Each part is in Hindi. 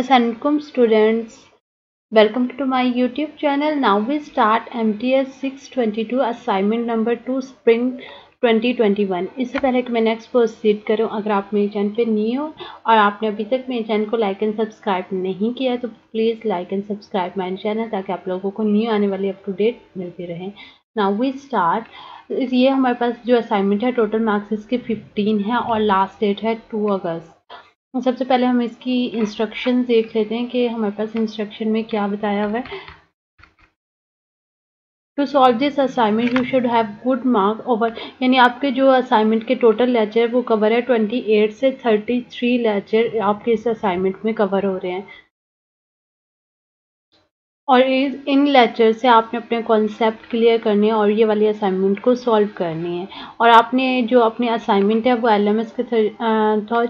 Assalamualaikum students, welcome to my YouTube channel. Now we start MTS 622 assignment number 2 spring 2021। इससे पहले कि मैं नेक्स्ट प्रोसीड करूं, अगर आप मेरे चैनल पे न्यू हो और आपने अभी तक मेरे चैनल को लाइक एंड सब्सक्राइब नहीं किया है तो please like and subscribe my channel ताकि आप लोगों को न्यू आने वाली अप टू डेट मिलती रहे। Now we start. ये हमारे पास जो असाइनमेंट है टोटल मार्क्स इसके 15 है और लास्ट डेट है 2 अगस्त। सबसे पहले हम इसकी इंस्ट्रक्शन देख लेते हैं कि हमारे पास इंस्ट्रक्शन में क्या बताया हुआ है। To solve this assignment you should have good mark over, यानी आपके जो असाइनमेंट के टोटल लेक्चर वो कवर है 28 से 33 लेक्चर आपके इस असाइनमेंट में कवर हो रहे हैं और इन लेक्चर से आपने अपने कॉन्सेप्ट क्लियर करने हैं और ये वाली असाइनमेंट को सॉल्व करनी है। और आपने जो अपनी असाइनमेंट है वो LMS के थ्रू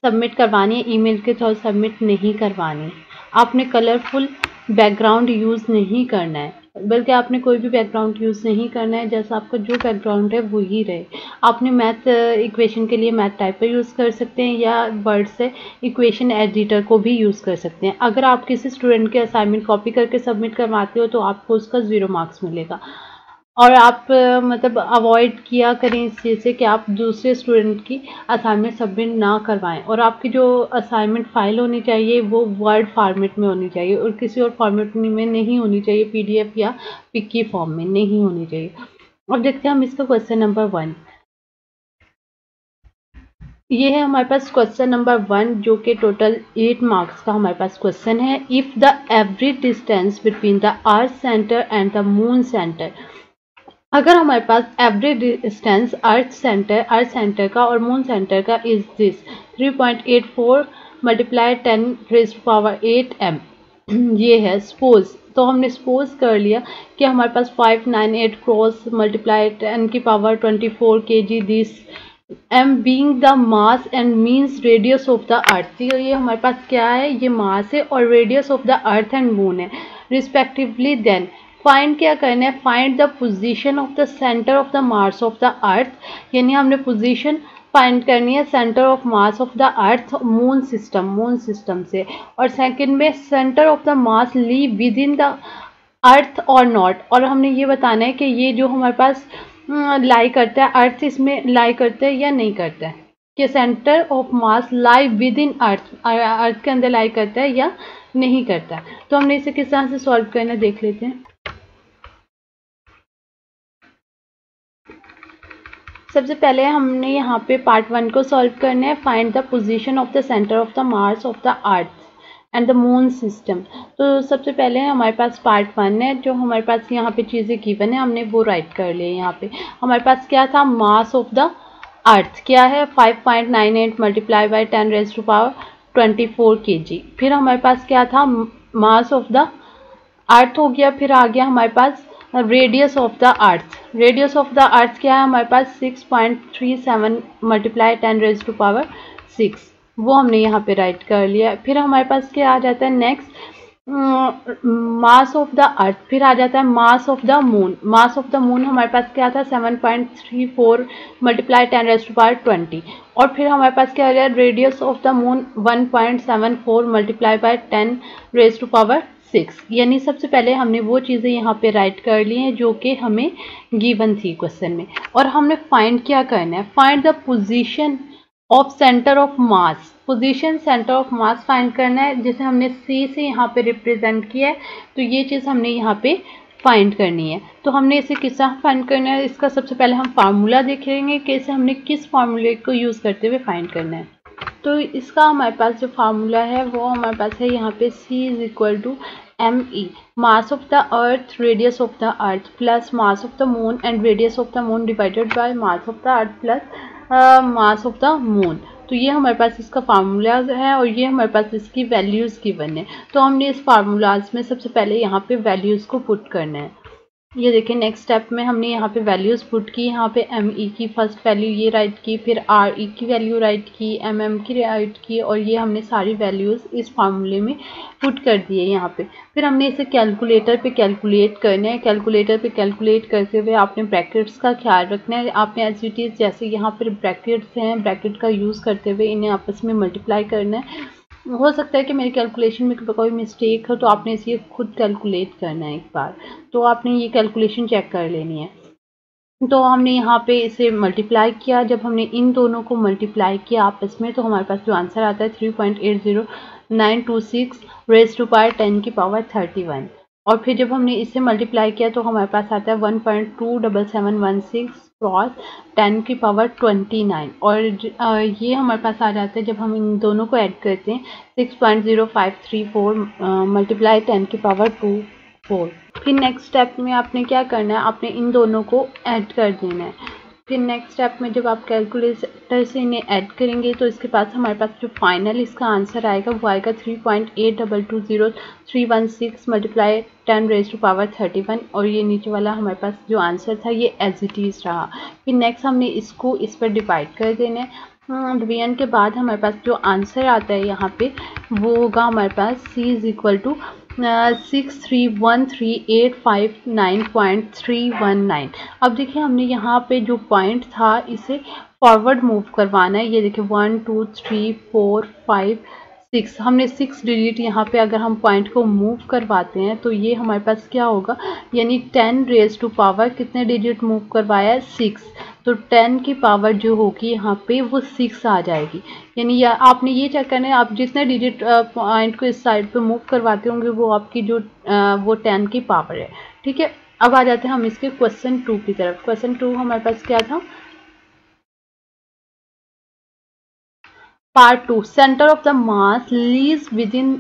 सबमिट करवानी है, ईमेल के थ्रू सबमिट नहीं करवानी। आपने कलरफुल बैकग्राउंड यूज़ नहीं करना है, बल्कि आपने कोई भी बैकग्राउंड यूज़ नहीं करना है, जैसा आपका जो बैकग्राउंड है वो ही रहे। आपने मैथ इक्वेशन के लिए मैथ टाइपर यूज़ कर सकते हैं या वर्ड से इक्वेशन एडिटर को भी यूज़ कर सकते हैं। अगर आप किसी स्टूडेंट के असाइनमेंट कॉपी करके सबमिट करवाते हो तो आपको उसका 0 मार्क्स मिलेगा। और आप मतलब अवॉइड किया करें इस चीज़ से कि आप दूसरे स्टूडेंट की असाइनमेंट सबमिट ना करवाएं। और आपकी जो असाइनमेंट फ़ाइल होनी चाहिए वो वर्ड फॉर्मेट में होनी चाहिए और किसी और फॉर्मेट में नहीं होनी चाहिए, PDF या पिकी फॉर्म में नहीं होनी चाहिए। अब देखते हैं हम इसका क्वेश्चन नंबर 1। ये है हमारे पास क्वेश्चन नंबर 1 जो कि टोटल 8 मार्क्स का हमारे पास क्वेश्चन है। If the average distance between the earth centre and the moon centre, अगर हमारे पास एवरेज डिस्टेंस अर्थ सेंटर का और मून सेंटर का इज दिस 3.84 मल्टीप्लाई 10⁸ m, ये है सपोज। तो हमने सपोज कर लिया कि हमारे पास 598 cross multiply 10⁻24 kg this m being the mass and means radius of the अर्थ। तो ये हमारे पास क्या है, ये मास है और radius of the earth and moon है रिस्पेक्टिवली। देन फाइंड क्या करना है, find the position of the centre of the mass of the earth, यानी हमने पोजीशन फाइंड करनी है centre of mass of the earth moon system से। और सेकंड में centre of the mass lie within the earth और नॉट, और हमने ये बताना है कि ये जो हमारे पास लाई करता है अर्थ इसमें लाई करता है या नहीं करता है, कि centre of mass lie within earth के अंदर लाई करता है या नहीं करता है। तो हमने इसे किस तरह से सॉल्व करना देख लेते हैं। सबसे पहले हमने यहाँ पे पार्ट 1 को सॉल्व करना है। Find the position of the centre of the mass of the earth and the moon system. तो सबसे पहले हमारे पास पार्ट 1 है, जो हमारे पास यहाँ पे चीज़ें गिवन है हमने वो राइट कर लिए। यहाँ पे हमारे पास क्या था, मास ऑफ द अर्थ क्या है 5.98 मल्टीप्लाई बाई 10⁻24 kg। फिर हमारे पास क्या था, मास ऑफ द अर्थ हो गया। फिर आ गया हमारे पास radius of the earth. Radius of the earth क्या है हमारे पास 6.37 मल्टीप्लाई 10⁻6, वो हमने यहाँ पे राइट कर लिया। फिर हमारे पास क्या आ जाता है नेक्स्ट, मास ऑफ द अर्थ। फिर आ जाता है मास of the moon. Mass of the moon हमारे पास क्या था 7.34 मल्टीप्लाई 10⁻20। और फिर हमारे पास क्या आ गया, radius of the moon 1.74 multiply by 10⁻6। यानी सबसे पहले हमने वो चीज़ें यहाँ पे राइट कर ली हैं जो कि हमें गिवन थी क्वेश्चन में। और हमने फाइंड क्या करना है, find the position of centre of mass. Position centre of mass find करना है, जिसे हमने C से यहाँ पे रिप्रेजेंट किया है। तो ये चीज़ हमने यहाँ पे फाइंड करनी है। तो हमने इसे किस तरह फाइंड करना है, इसका सबसे पहले हम फार्मूला देखेंगे कि इसे हमने किस फार्मूले को यूज़ करते हुए फाइंड करना है। तो इसका हमारे पास जो फार्मूला है वो हमारे पास है यहाँ पे C is equal to ME, mass of the earth radius of the earth plus mass of the moon and radius of the moon divided by mass of the earth plus mass of the moon. तो ये हमारे पास इसका फार्मूला है और ये हमारे पास इसकी वैल्यूज़ गिवन है। तो हमने इस फार्मूलाज में सबसे पहले यहाँ पे वैल्यूज़ को पुट करना है। ये देखिए नेक्स्ट स्टेप में हमने यहाँ पे वैल्यूज़ पुट की। यहाँ पे ME की फर्स्ट वैल्यू ये राइट की, फिर RE की वैल्यू राइट की, MM की राइट की, और ये हमने सारी वैल्यूज़ इस फार्मूले में पुट कर दिए यहाँ पे। फिर हमने इसे कैलकुलेटर पे कैलकुलेट करना है। कैलकुलेटर पे कैलकुलेट करते हुए आपने ब्रैकेट्स का ख्याल रखना है। आपने एज इट इज़ जैसे यहाँ पर ब्रैकेट्स हैं, ब्रैकेट का यूज़ करते हुए इन्हें आपस में मल्टीप्लाई करना है। हो सकता है कि मेरी कैलकुलेशन में कोई मिस्टेक हो, तो आपने इसे खुद कैलकुलेट करना है एक बार, तो आपने ये कैलकुलेशन चेक कर लेनी है। तो हमने यहाँ पे इसे मल्टीप्लाई किया, जब हमने इन दोनों को मल्टीप्लाई किया आपस में, तो हमारे पास जो आंसर आता है 3.80926 रेज़ टू पावर 10 की पावर 31। और फिर जब हमने इसे मल्टीप्लाई किया तो हमारे पास आता है 1.27716 क्रॉस 10 की पावर 29। और ये हमारे पास आ जाता है जब हम इन दोनों को ऐड करते हैं 6.0534 मल्टीप्लाई 10 की पावर 24। फिर नेक्स्ट स्टेप में आपने क्या करना है, आपने इन दोनों को ऐड कर देना है। फिर नेक्स्ट स्टेप में जब आप कैलकुलेटर से इन्हें ऐड करेंगे तो इसके पास हमारे पास जो फाइनल इसका आंसर आएगा वो आएगा 3.8220 मल्टीप्लाई 10 रेज़ टू पावर 31। और ये नीचे वाला हमारे पास जो आंसर था ये एज इट इज़ रहा। फिर नेक्स्ट हमने इसको इस पर डिवाइड कर देना है। डिवीजन के बाद हमारे पास जो आंसर आता है यहाँ पे वो होगा हमारे पास C इज़ इक्वल टू 6313859.319। अब देखिए हमने यहाँ पे जो पॉइंट था इसे फॉरवर्ड मूव करवाना है। ये देखिए 1 2 3 4 5 6, हमने 6 डिजिट यहाँ पे अगर हम पॉइंट को मूव करवाते हैं तो ये हमारे पास क्या होगा, यानी 10 रेज़ टू पावर कितने डिजिट मूव करवाया है 6, तो 10 की पावर जो होगी यहाँ पे वो 6 आ जाएगी। यानी आपने ये चेक करना है, आप जितने डिजिट पॉइंट को इस साइड पे मूव करवाते होंगे वो आपकी जो वो 10 की पावर है। ठीक है, अब आ जाते हैं हम इसके क्वेश्चन 2 की तरफ। क्वेश्चन 2 हमारे पास क्या था, part 2, centre of the mass lies within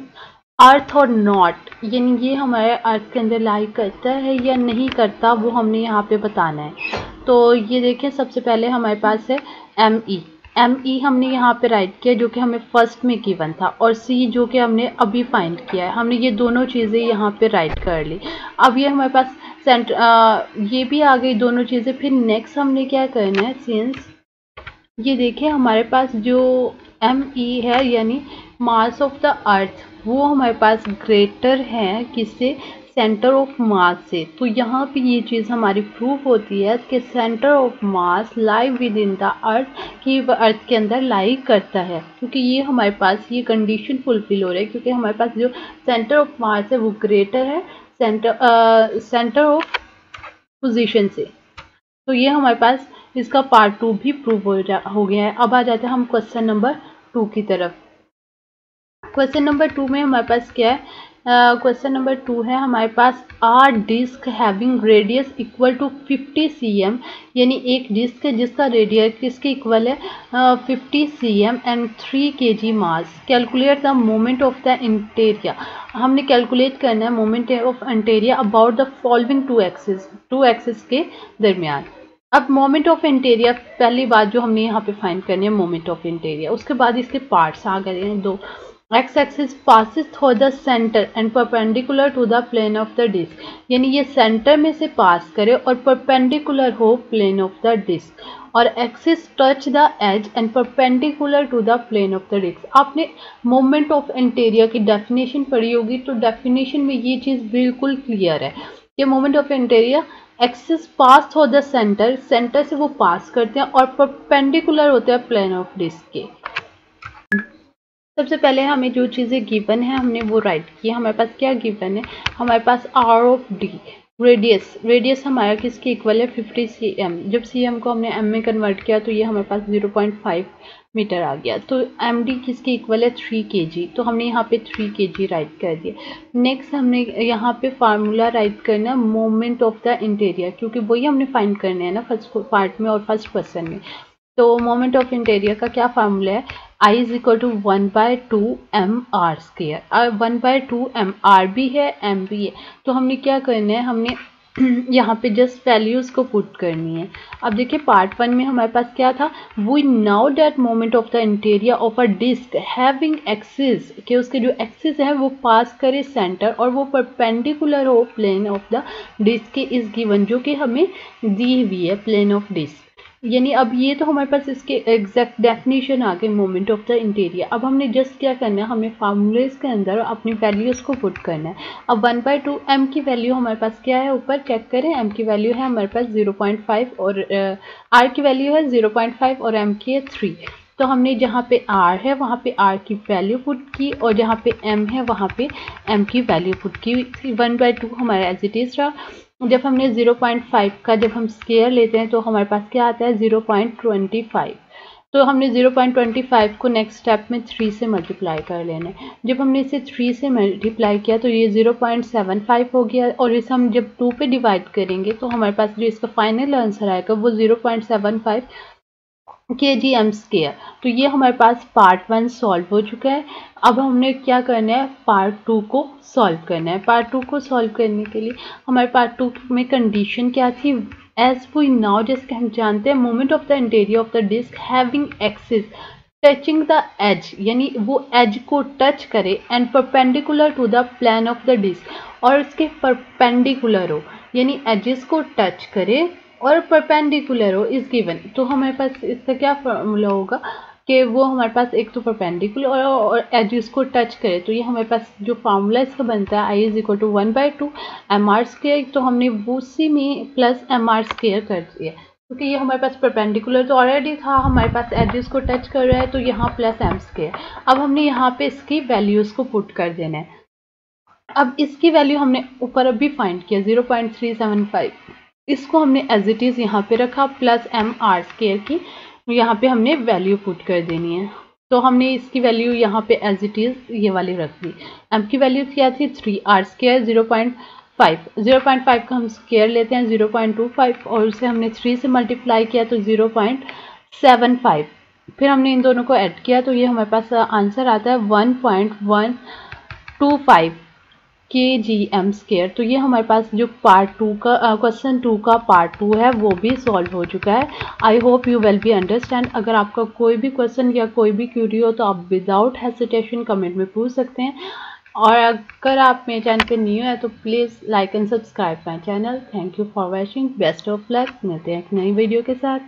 earth और नॉट, यानी ये हमारे अर्थ के अंदर लाई करता है या नहीं करता वो हमने यहाँ पे बताना है। तो ये देखिए सबसे पहले हमारे पास है एम ई हमने यहाँ पे राइट किया जो कि हमें फर्स्ट में गिवन था, और सी जो कि हमने अभी फाइंड किया है। हमने ये दोनों चीज़ें यहाँ पे राइट कर ली। अब ये हमारे पास ये भी आ गई दोनों चीज़ें। फिर नेक्स्ट हमने क्या करना है, सिंस ये देखिए हमारे पास जो ME है यानी मास ऑफ द अर्थ वो हमारे पास ग्रेटर है किससे, सेंटर ऑफ मास से। तो यहाँ पे ये चीज़ हमारी प्रूफ होती है कि centre of mass lie within the अर्थ, कि अर्थ के अंदर लाई करता है, क्योंकि ये हमारे पास ये कंडीशन फुलफिल हो रही है क्योंकि हमारे पास जो सेंटर ऑफ मास है वो ग्रेटर है सेंटर ऑफ पोजीशन से। तो ये हमारे पास इसका पार्ट 2 भी प्रूव हो गया है। अब आ जाते हैं हम क्वेश्चन नंबर 2 की तरफ। क्वेश्चन नंबर 2 में हमारे पास क्या है, क्वेश्चन नंबर 2 है हमारे पास R disc having radius equal to 50 cm, यानी एक डिस्क है जिसका रेडियस किसके इक्वल है 50 cm एंड 3 kg मास। Calculate the moment of the इंटेरिया, हमने कैलकुलेट करना है मोमेंट ऑफ इंटेरिया about the following two axis के दरमियान। अब मोमेंट ऑफ इंटेरिया पहली बात जो हमने यहाँ पे फाइंड करनी है मोमेंट ऑफ इंटेरिया, उसके बाद इसके पार्ट्स आ गए हैं दो। X axis passes through the centre and perpendicular to the plane of the disc, यानी ये सेंटर में से पास करे और परपेंडिकुलर हो प्लेन ऑफ द डिस्क, और axis touch the edge and perpendicular to the plane of the disc. आपने मोमेंट ऑफ इंटेरिया की डेफिनेशन पढ़ी होगी, तो डेफिनेशन में ये चीज़ बिल्कुल क्लियर है कि मोमेंट ऑफ इंटेरिया axis pass through the centre, centre से वो पास करते हैं और परपेंडिकुलर होते हैं प्लेन ऑफ डिस्क के। सबसे पहले हमें जो चीज़ें गिवन है हमने वो राइट किया। हमारे पास क्या गिवन है, हमारे पास आर ऑफ डी रेडियस हमारा किसके इक्वल है 50 cm। जब cm को हमने m में कन्वर्ट किया तो ये हमारे पास 0.5 मीटर आ गया। तो md किसके इक्वल है 3 kg, तो हमने यहाँ पे 3 kg राइट कर दिया। नेक्स्ट हमने यहाँ पे फार्मूला राइट करना मोमेंट ऑफ द इंटेरियर, क्योंकि वही हमने फाइंड करना है ना फर्स्ट पार्ट में और फर्स्ट क्वेश्चन में। तो मोमेंट ऑफ इंटेरियर का क्या फार्मूला है, I is equal to 1/2 mr square. 1/2 mr भी है m भी है, तो हमने क्या करना है, हमने यहाँ पे जस्ट वैल्यूज़ को पुट करनी है। अब देखिए पार्ट 1 में हमारे पास क्या था, we know that moment of the interior of a disc having axis, कि उसके जो एक्सिस है वो पास करे सेंटर और वो परपेंडिकुलर हो प्लेन ऑफ द डिस्क के इज गिवन, जो कि हमें दी हुई है प्लेन ऑफ डिस्क। यानी अब ये तो हमारे पास इसके एग्जैक्ट डेफिनेशन आ गई मोमेंट ऑफ द इंटीरियर। अब हमने जस्ट क्या करना है, हमें फार्मूलेज के अंदर अपनी वैल्यूज़ को पुट करना है। अब 1/2 m की वैल्यू हमारे पास क्या है, ऊपर चेक करें, m की वैल्यू है हमारे पास 0.5 और r की वैल्यू है 0.5 और m की है 3। तो हमने जहाँ पे r है वहाँ पे r की वैल्यू पुट की और जहाँ पे m है वहाँ पे m की वैल्यू पुट की। 1/2 हमारा एज इट इज रहा। जब हमने 0.5 का जब हम स्क्वायर लेते हैं तो हमारे पास क्या आता है 0.25। तो हमने 0.25 को नेक्स्ट स्टेप में 3 से मल्टीप्लाई कर लेना है। जब हमने इसे 3 से मल्टीप्लाई किया तो ये 0.75 हो गया और इसे हम जब 2 पे डिवाइड करेंगे तो हमारे पास जो इसका फाइनल आंसर आएगा वो 0.75 kg/m²। तो ये हमारे पास पार्ट 1 सॉल्व हो चुका है। अब हमने क्या करना है, पार्ट 2 को सॉल्व करना है। पार्ट 2 को सॉल्व करने के लिए हमारे पार्ट 2 में कंडीशन क्या थी, एज वी नाउ, जैसे कि हम जानते हैं moment of the interior of the disc having axis touching the edge, यानी वो एज को टच करे and perpendicular to the plane of the disc, और इसके परपेंडिकुलर हो, यानी एजेस को टच करे और परपेंडिकुलर हो इज गिवन। तो हमारे पास इसका क्या फॉर्मूला होगा कि वो हमारे पास एक तो परपेंडिकुलर और एजेस को टच करे। तो ये हमारे पास जो फार्मूला इसका बनता है I is equal to 1/2 mr²। तो हमने उसी में प्लस mr² कर दिया क्योंकि ये हमारे पास परपेंडिकुलर तो ऑलरेडी था, हमारे पास एजेस को टच कर रहा है तो यहाँ प्लस m²। अब हमने यहाँ पे इसकी वैल्यूज को पुट कर देना है। अब इसकी वैल्यू हमने ऊपर अभी फाइंड किया 0.375, इसको हमने एज इट इज यहाँ पे रखा प्लस mr² की यहाँ पे हमने वैल्यू पुट कर देनी है। तो हमने इसकी वैल्यू यहाँ पे एज इट इज ये वाली रख दी। m की वैल्यू क्या थी 3r² 0.5 का हम स्क्वायर लेते हैं 0.25 और उसे हमने 3 से मल्टीप्लाई किया तो 0.75। फिर हमने इन दोनों को ऐड किया तो ये हमारे पास आंसर आता है 1.125 kg/m²। तो ये हमारे पास जो पार्ट 2 का क्वेश्चन 2 का पार्ट 2 है वो भी सॉल्व हो चुका है। I hope you will be understand. अगर आपका कोई भी क्वेश्चन या कोई भी क्यूरी हो तो आप विदाउट हेसिटेशन कमेंट में पूछ सकते हैं। और अगर आप मेरे चैनल पे न्यू है तो please like and subscribe my channel. Thank you for watching. Best of luck. मिलते हैं एक नई वीडियो के साथ।